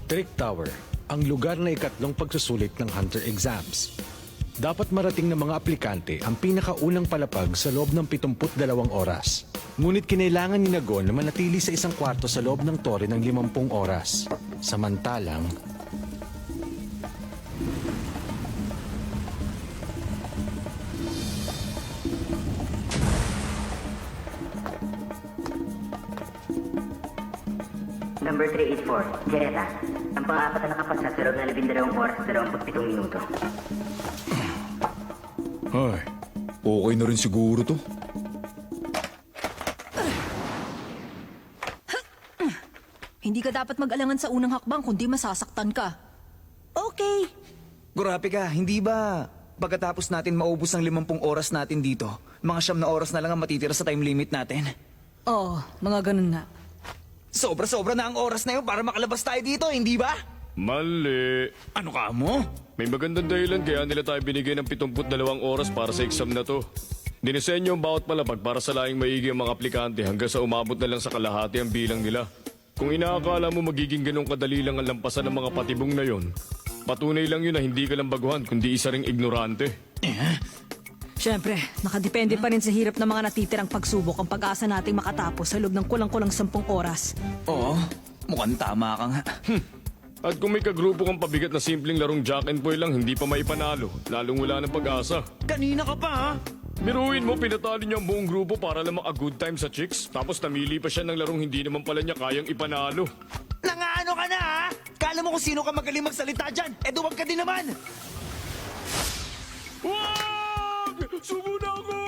Trick Tower, ang lugar na ikatlong pagsusulit ng Hunter exams. Dapat marating ng mga aplikante ang pinakaunang palapag sa loob ng 72 oras. Ngunit kinailangan ni Nagon na manatili sa isang kwarto sa loob ng tore ng 50 oras. Samantalang, Number 384, Jereta. Ang pang-apat na nakapasa sa loob ng 12 oras at 27 minuto. Ay, okay na rin siguro to. Hindi ka dapat mag-alangan sa unang hakbang kundi masasaktan ka. Okay. Grabe ka, hindi ba pagkatapos natin maubos ang 50 oras natin dito, mga 9 na oras na lang ang matitira sa time limit natin? Oo, mga ganun nga. Sobra-sobra na ang oras na yun para makalabas tayo dito, hindi ba? Mali. Ano ka mo? May magandang dahilan kaya nila tayo binigay ng 72 oras para sa exam na to. Dinisenyo ang bawat palapag para sa laing maigi ang mga aplikante hanggang sa umabot na lang sa kalahati ang bilang nila. Kung inaakala mo magiging ganong kadali lang ang lampasan ng mga patibong na yon, patunay lang yun na hindi ka lang baguhan kundi isa ring ignorante. Siyempre, nakadepende pa rin sa hirap ng mga natitirang pagsubok ang pag-asa nating makatapos sa loob ng kulang-kulang 10 oras. Oo, mukhang tama ka nga. At kung may kagrupo kang pabigat na simpleng larong Jack and Poy lang, hindi pa maipanalo, lalong wala ng pag-asa. Kanina ka pa, ha? Biruin mo, pinatalo niya ang buong grupo para lang maka-good time sa chicks, tapos namili pa siya ng larong hindi naman pala niya kayang ipanalo. Nangaano ka na, ha? Kala mo kung sino ka magaling magsalita dyan, duwag ka din naman! Wag! Sumo na ako!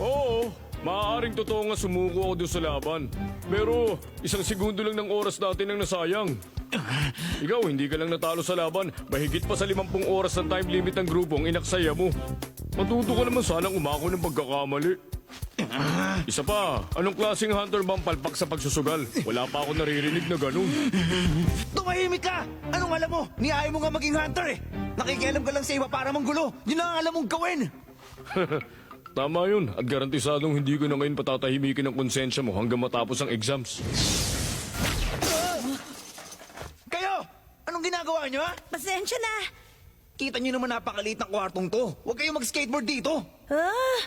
Oo, maaaring totoo nga sumuko ako doon sa laban. Pero isang segundo lang ng oras natin ang nasayang. Ikaw, hindi ka lang natalo sa laban. Mahigit pa sa 50 oras ng time limit ng grupo ang inaksaya mo. Matuto ka naman sanang umako ng pagkakamali. Isa pa, anong klaseng hunter bang palpak sa pagsusugal? Wala pa ako naririnig na ganun. Tumahimik ka! Anong alam mo? Niyahay mo nga maging hunter eh! Nakikialam ka lang sa iba para manggulo! Yun lang ang alam mong gawin! Tama yun, at garantisadong hindi ko na ngayon patatahimikin ang konsensya mo hanggang matapos ang exams. Kayo! Anong ginagawa nyo, ha? Pasensya na. Kita nyo naman napakaliit ng kwartong to. Huwag kayong mag-skateboard dito. Ah,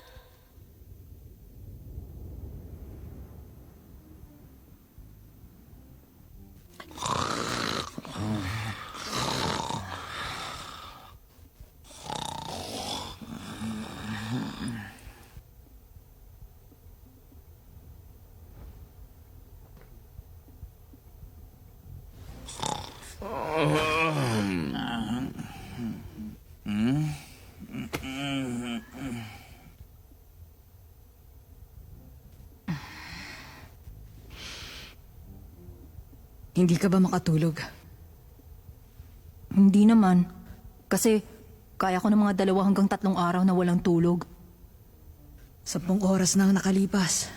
Hindi ka ba makatulog? Hindi naman. Kasi kaya ko ng mga 2 hanggang 3 araw na walang tulog. 10 oras na ang nakalipas.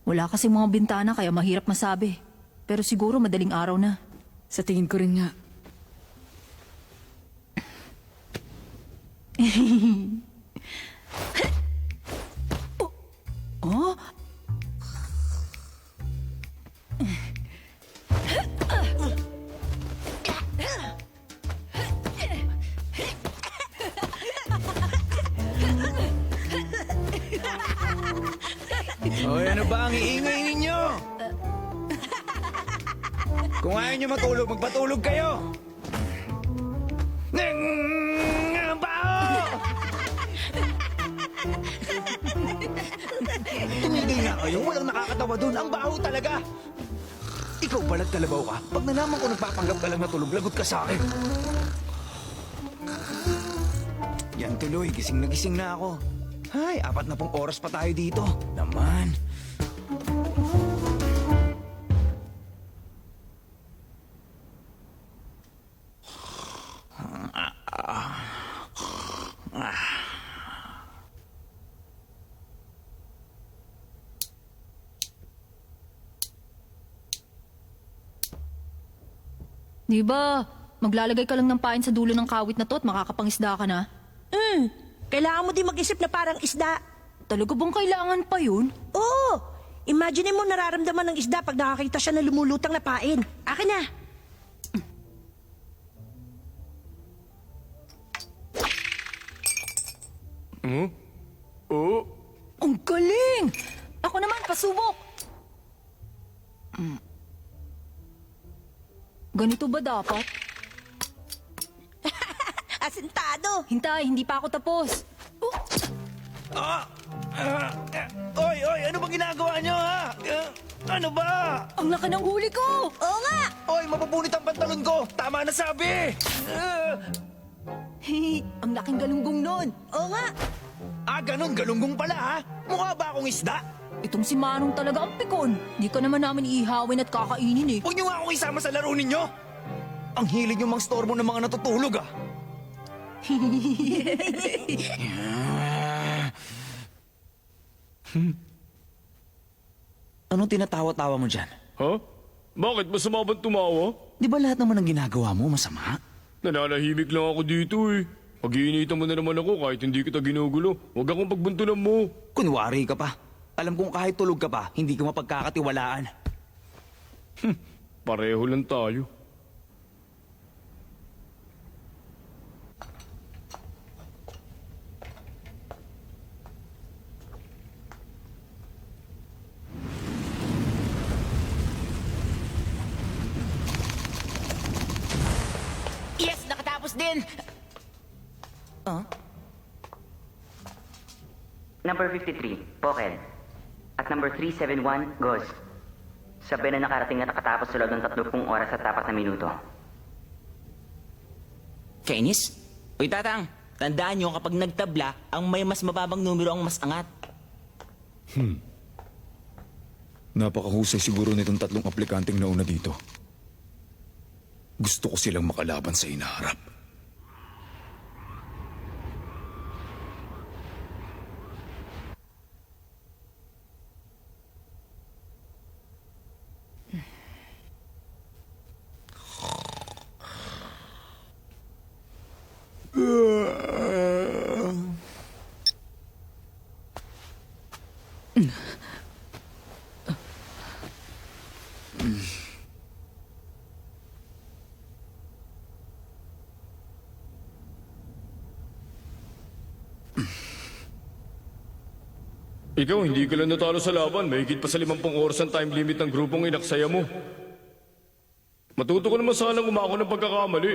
Wala kasi mga bintana kaya mahirap masabi. Pero siguro madaling araw na. Sa tingin ko rin nga. Oh? Hoy, ano ba ang iingay ninyo? Kung ayaw nyo matulog, magpatulog kayo! Ang baho! Tumigil nga kayo, walang nakakatawa dun. Ang baho talaga! Ikaw balat kalabaw ka. Pag nalaman ko nagpapanggap ka lang na tulog, lagot ka sa akin. Yan tuloy, gising na ako. Ay, 40 oras pa tayo dito. Naman. Di ba, maglalagay ka lang ng pain sa dulo ng kawit na to at makakapangisda ka na? kailangan mo din mag-isip na parang isda. Talaga bang kailangan pa yun? Oo! Imagine mo nararamdaman ng isda pag nakakita siya na lumulutang na pain. Akin na! Oh, Ang galing! Ako naman, pasubok! Ganito ba dapat? Asintado! Hintay, hindi pa ako tapos. Oy, ano ba ginagawa nyo, ha? Ano ba? Ang laki ng huli ko! Oo nga! Oy, mapupunit ang pantalon ko! Tama na sabi! Ang laking galunggong nun. Oo nga! Ganun, galunggong pala, ha? Mukha ba akong isda? Itong si Manong talaga ang pikon. Di ka naman namin iihawin at kakainin eh. Huwag nyo nga akong isama sa laro ninyo! Ang hilig nyo mang stormo ng mga natutulog, ah! Anong tinatawa-tawa mo dyan? ha? Bakit masama bang tumawa? Di ba lahat naman ng ginagawa mo masama? Nananahimik lang ako dito eh. Pag-iinitan mo na naman ako kahit hindi kita ginugulo. Huwag akong pagbuntunan mo. Kunwari ka pa. Alam kong kahit tulog ka pa, hindi ka mapagkakatiwalaan. Pareho lang tayo. Yes, nakatapos din! Number 53, Pokel. At number 371, Ghost. Sabi na nakarating at nakatapos sa loob ng 30 oras at 4 na minuto. Kainis? Uy, Tatang, tandaan nyo kapag nagtabla, ang may mas mababang numero ang mas angat. Napakahusay siguro nitong 3 aplikanteng nauna dito. Gusto ko silang makalaban sa inaharap. Ikaw, hindi ka lang natalo sa laban. Mahigit pa sa 50 oras ang time limit ng grupong inaksaya mo. Matuto ko naman sanang umako ng pagkakamali.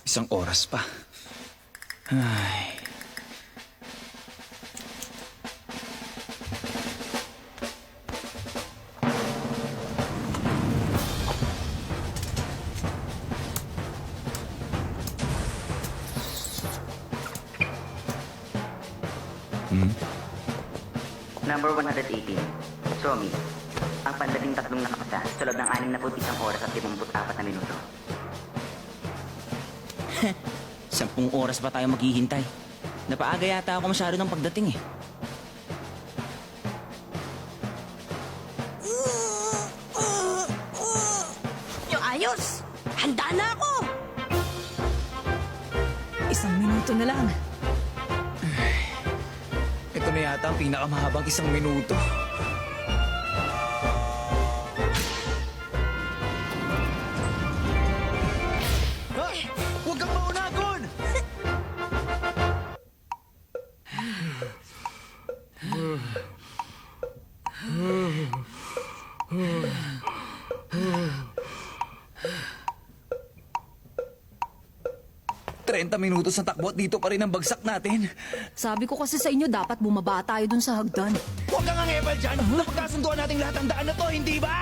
Isang oras pa. Ay. Number 118, Somi. Ang panlabing 3 nakapasa sa loob ng 61 oras at 54 na minuto. 10 oras pa tayo maghihintay. Napaaga yata ako masyado ng pagdating eh. Yung ayos! Handa na ako! 1 minuto na lang. Ito na yata ang pinakamahabang 1 minuto. 40 minutos na takbo at dito pa rin ang bagsak natin. Sabi ko kasi sa inyo, dapat bumaba tayo dun sa hagdan. Huwag kang angepal dyan! Napagkasunduan natin lahat ng daan na to, hindi ba?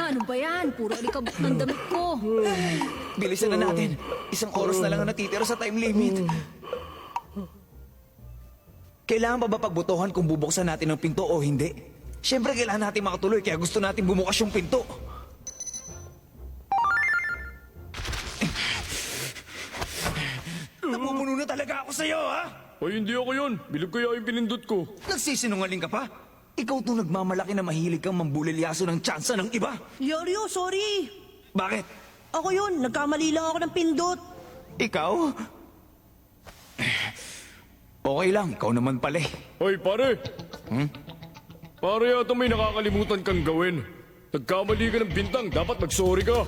Ano ba yan? Puro alikabok ng damit ko. Bilisan na natin. 1 oras na lang ang natitira sa time limit. Kailangan pa ba pagbutuhan kung bubuksan natin ang pinto o hindi? Siyempre, kailangan natin makatuloy kaya gusto natin bumukas yung pinto. Napupuno na talaga ako sa'yo, ha? Ay, hindi ako yun. Bilib kaya yung pinindot ko. Nagsisinungaling ka pa? Ikaw itong nagmamalaki na mahilig kang mambulilyaso ng tsansa ng iba. Yorio, sorry. Bakit? Ako yun, nagkamali lang ako ng pindot. Ikaw? Okay lang, ikaw naman pala eh. Hoy, pare! Pare yata may nakakalimutan kang gawin. Nagkamali ka ng bintang, dapat mag-sorry ka.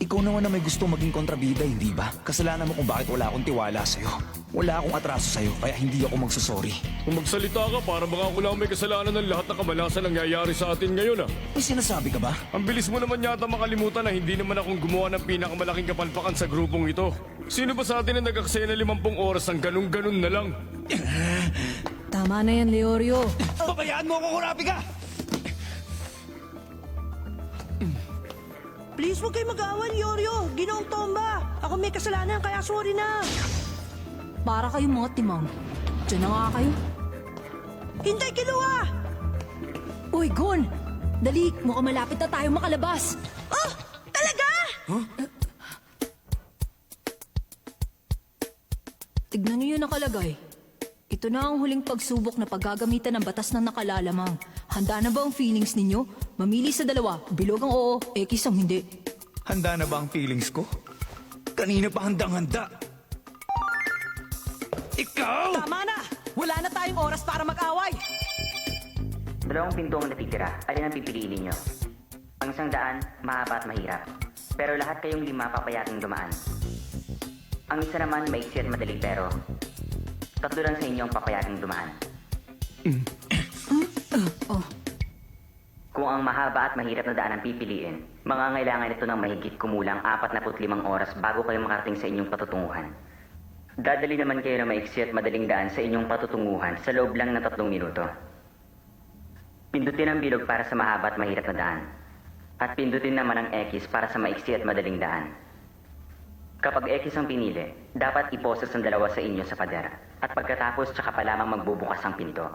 Ikaw naman na may gusto maging kontrabida, hindi ba? Kasalanan mo kung bakit wala akong tiwala sa'yo. Wala akong atraso sa'yo, kaya hindi ako magsasorry. Kung magsalita ka, para baka ako lang may kasalanan ng lahat ng kamalasan nangyayari sa atin ngayon, ah. May sinasabi ka ba? Ang bilis mo naman yata makalimutan na hindi naman akong gumawa ng pinakamalaking kapalpakan sa grupong ito. Sino ba sa atin na nag-aksaya na 50 oras ang ganun-ganun na lang? Tama na yan, Leorio. Pabayaan mo ako, Kurapi ka! Please, huwag kayo mag-awan, Yorio. Ginoong Tomba. Ako may kasalanan, kaya sorry na. Para kayong mga timang. Diyan na nga kayo. Hintay, Kilua! Uy, Gon! Dali, mukhang malapit na tayo makalabas. Oh, talaga? Tignan niyo yung nakalagay. Ito na ang huling pagsubok na paggagamitan ng batas ng nakalalamang. Handa na ba ang feelings ninyo? Mamili sa dalawa, bilog ang oo, ekis ang hindi. Handa na ba ang feelings ko? Kanina pa handang-handa. Ikaw! Tama na! Wala na tayong oras para mag-away. 2 pinto ang natitira. Alin ang pipiliin ninyo? Ang 100, mahaba at mahirap. Pero lahat kayong 5 papayating dumaan. Ang isa naman maiksi at madali pero 3 lang sa inyo ang papayating dumaan. Kung ang mahaba at mahirap na daan ang pipiliin, mangangailangan ito ng mahigit kumulang 45 oras bago kayo makarating sa inyong patutunguhan. Dadali naman kayo ng maiksi at madaling daan sa inyong patutunguhan sa loob lang ng 3 minuto. Pindutin ang bilog para sa mahaba at mahirap na daan. At pindutin naman ang X para sa maiksi at madaling daan. Kapag X ang pinili, dapat iposes ang dalawa sa inyo sa pader. At pagkatapos tsaka pa lamang magbubukas ang pinto.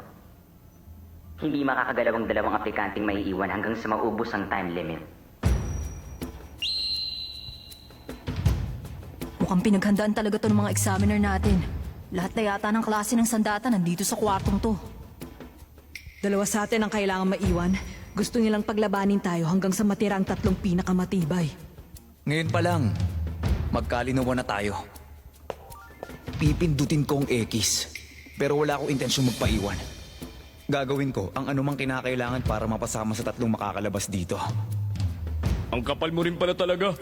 Hindi makakagalawang 2 aplikanteng maiiwan hanggang sa maubos ang time limit. Mukhang pinaghandaan talaga to ng mga examiner natin. Lahat na yata ng klase ng sandata nandito sa kwartong to. 2 sa atin ang kailangan maiwan. Gusto nilang paglabanin tayo hanggang sa matira ang 3 pinakamatibay. Ngayon pa lang, magkalinawan na tayo. Pipindutin ko ang X, pero wala akong intensyon magpaiwan. Gagawin ko ang anumang kinakailangan para mapasama sa 3 makakalabas dito. Ang kapal mo rin pala talaga.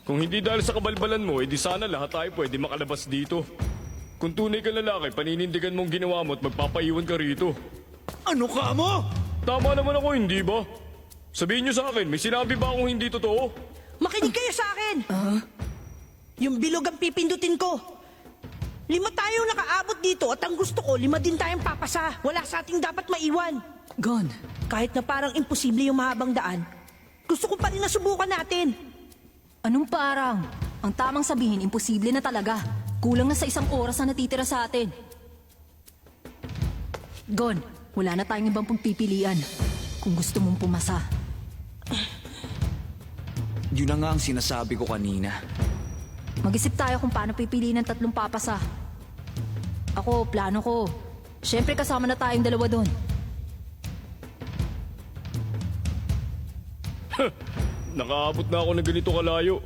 Kung hindi dahil sa kabalbalan mo, edi sana lahat tayo pwede makalabas dito. Kung tunay ka lalaki, paninindigan mong ginawa mo at magpapaiwan ka rito. Ano ka mo? Tama naman ako, hindi ba? Sabihin niyo sa akin, may sinabi ba akong hindi totoo? Makinig kayo sa akin! Yung bilog ang pipindutin ko. 5 tayong nakaabot dito at ang gusto ko, 5 din tayong papasa. Wala sa ating dapat maiwan. Gon, Kahit na parang imposible yung mahabang daan, gusto ko pa rin nasubukan natin. Anong parang? Ang tamang sabihin, imposible na talaga. Kulang na sa 1 oras na natitira sa atin. Gon, wala na tayong ibang pagpipilian. Kung gusto mong pumasa. Yun na nga ang sinasabi ko kanina. Mag-isip tayo kung paano pipiliin ng 3 papasa. Ako, plano ko. Siyempre kasama na tayong 2 doon. Nakaabot na ako ng ganito kalayo.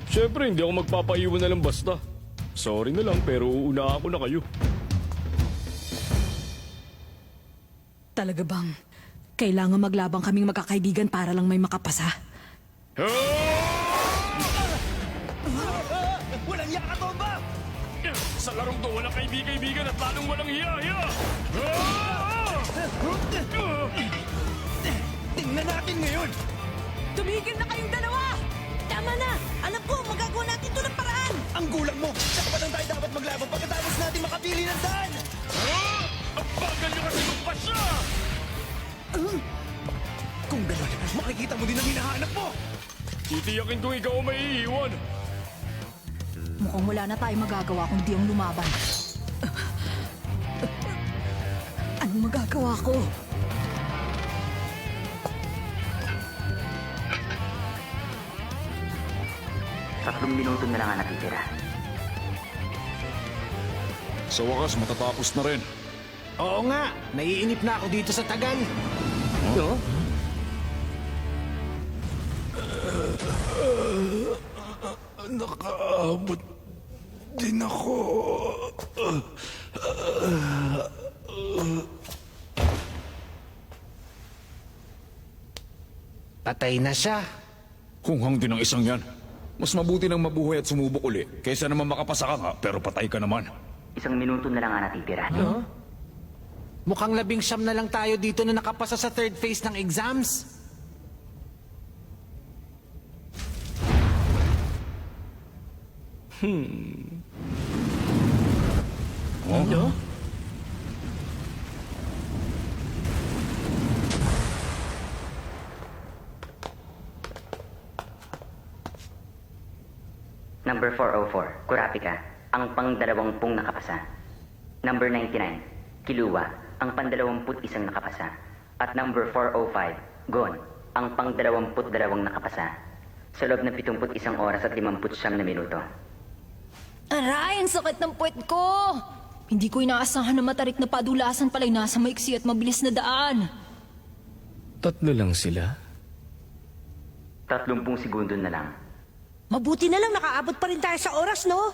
Siyempre, hindi ako magpapaiwan na lang basta. Sorry na lang, pero uuna ako na kayo. talaga bang kailangan maglabang kaming magkakaibigan para lang may makapasa? Walang yakatomba! larong to walang kaibigan at lalong walang hiya-hiya! Tingnan natin ngayon! Tumigil na kayong dalawa! Tama na! Alam ko, magagawa natin ito ng paraan! Ang gulang mo! Saka pa lang tayo dapat maglaban pagkatapos natin makapili ng daan! Ang bagal nyo kasi magpasya! Kung gano'n, makikita mo din ang hinahanap mo! Titiyakin kong ikaw ang maiiwan! Mukhang wala na tayong magagawa kundi ang lumaban. Anong magagawa ko? Tatlong minuto na lang ang natitira. Sa wakas, matatapos na rin. Oo nga, naiinip na ako dito sa tagal. Nakaabot din ako. Patay na siya. Hunghang din ang isang yan. Mas mabuti nang mabuhay at sumubok uli, kaysa naman makapasa ka nga, pero patay ka naman. Isang minuto na lang ang natitira. Mukhang 19 na lang tayo dito na nakapasa sa third phase ng exams. Ano? Number 404, Kurapika, ang pang-20 nakapasa. Number 99, Kiluwa, ang pang-21 nakapasa. At number 405, Gon, ang pang-22 nakapasa. Sa loob ng 71 oras at 59 na minuto. Aray, ang sakit ng puwet ko! Hindi ko inaasahan na matarik na padulasan pala'y nasa maiksi at mabilis na daan. 3 lang sila? 30 segundo na lang. Mabuti na lang nakaabot pa rin tayo sa oras, no?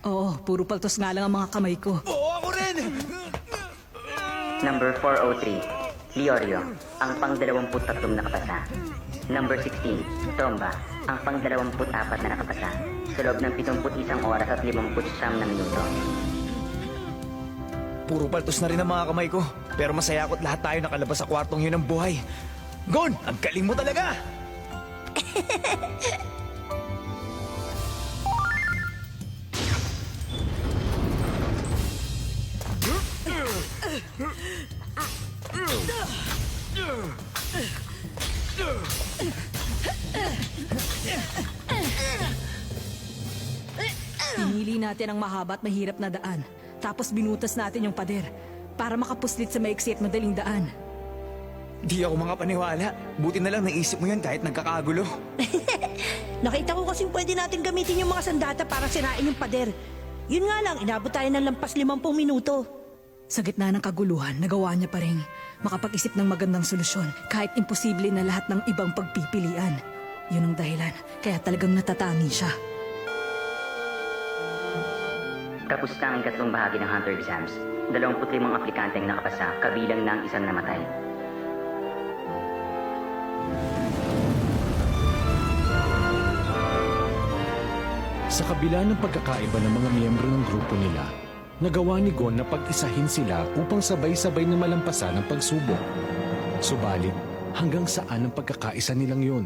Oo, puro paltos nga lang ang mga kamay ko. Oo, ako rin! Number 403, Liorio, ang pang-23 nakapasa. Number 16, Tomba, ang pang-24 na nakapasa. Sa loob ng 71 oras at 59 na minuto. Puro paltos na rin ang mga kamay ko. Pero masaya ako't lahat tayo nakalabas sa kwartong yun ng buhay. Gon, ang galing mo talaga! Pinili natin ang mahaba at mahirap na daan. Tapos binutas natin yung pader para makapuslit sa maiksi at madaling daan. Di ako mga paniwala. Buti na lang naisip mo yan kahit nagkakagulo. Nakita ko kasing pwede natin gamitin yung mga sandata para sirain yung pader. Yun nga lang, inabot tayo ng lampas 50 minuto. Sa gitna ng kaguluhan, nagawa niya pa rin makapag-isip ng magandang solusyon kahit imposible na lahat ng ibang pagpipilian. Yun ang dahilan, kaya talagang natatangi siya. Tapos na ang 3 bahagi ng Hunter exams. 25 aplikante ang nakapasa, kabilang na ang isang namatay. Sa kabila ng pagkakaiba ng mga miyembro ng grupo nila, nagawa ni Gon na pag-isahin sila upang sabay-sabay na malampasan ang pagsubok. Subalit, hanggang saan ang pagkakaisa nilang yun?